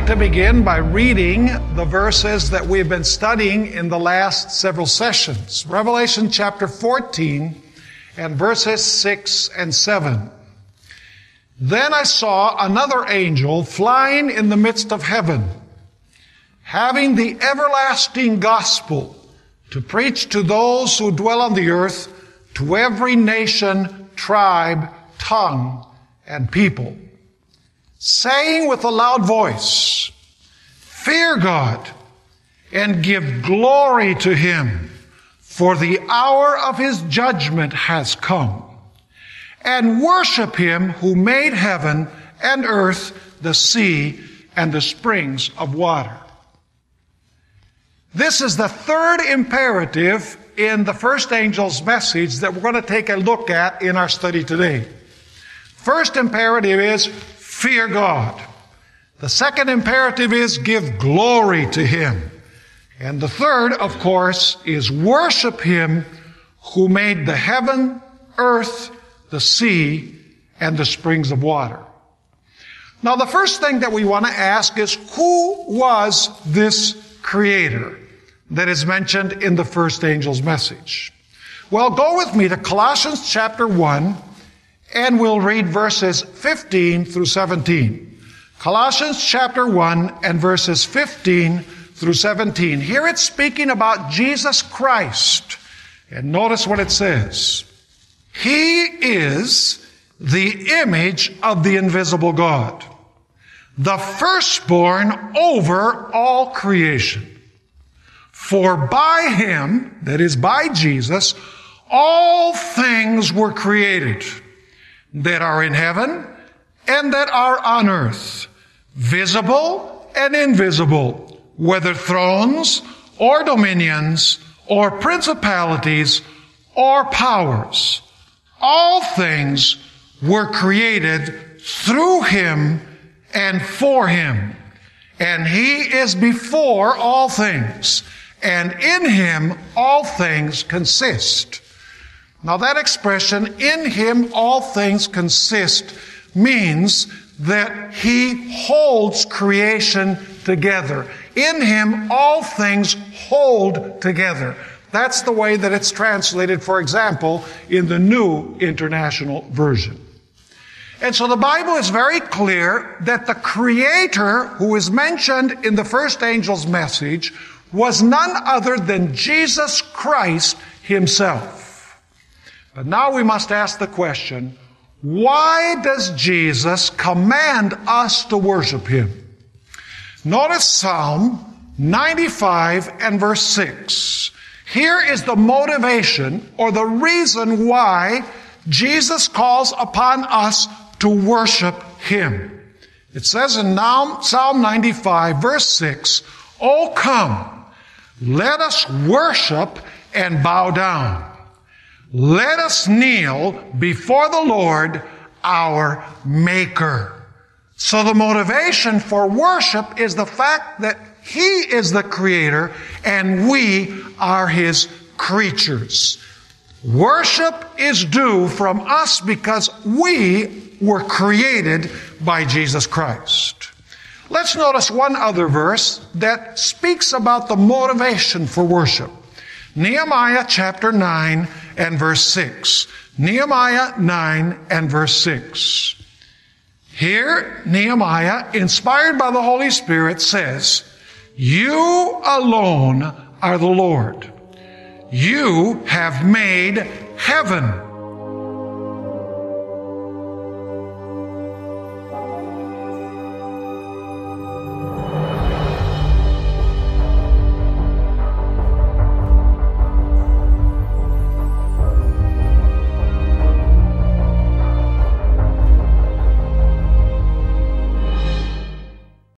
like to begin by reading the verses that we've been studying in the last several sessions. Revelation chapter 14 and verses 6 and 7. Then I saw another angel flying in the midst of heaven, having the everlasting gospel to preach to those who dwell on the earth, to every nation, tribe, tongue, and people, saying with a loud voice, "Fear God and give glory to Him, for the hour of His judgment has come. And worship Him who made heaven and earth, the sea, and the springs of water." This is the third imperative in the first angel's message that we're going to take a look at in our study today. First imperative is fear God. The second imperative is give glory to Him. And the third, of course, is worship Him who made the heaven, earth, the sea, and the springs of water. Now, the first thing that we want to ask is, who was this creator that is mentioned in the first angel's message? Well, go with me to Colossians chapter 1, and we'll read verses 15 through 17. Colossians chapter 1 and verses 15 through 17. Here it's speaking about Jesus Christ. And notice what it says. He is the image of the invisible God, the firstborn over all creation. For by Him, that is by Jesus, all things were created, that are in heaven and that are on earth, visible and invisible, whether thrones or dominions or principalities or powers. All things were created through Him and for Him. And He is before all things, and in Him all things consist. Now that expression, in Him all things consist, means that He holds creation together. In Him all things hold together. That's the way that it's translated, for example, in the New International Version. And so the Bible is very clear that the Creator who is mentioned in the first angel's message was none other than Jesus Christ Himself. But now we must ask the question, why does Jesus command us to worship Him? Notice Psalm 95 and verse 6. Here is the motivation or the reason why Jesus calls upon us to worship Him. It says in Psalm 95 verse 6, "O come, let us worship and bow down. Let us kneel before the Lord, our Maker." So the motivation for worship is the fact that He is the Creator and we are His creatures. Worship is due from us because we were created by Jesus Christ. Let's notice one other verse that speaks about the motivation for worship. Nehemiah chapter 9 and verse 6. Nehemiah 9 and verse 6. Here, Nehemiah, inspired by the Holy Spirit, says, "You alone are the Lord. You have made heaven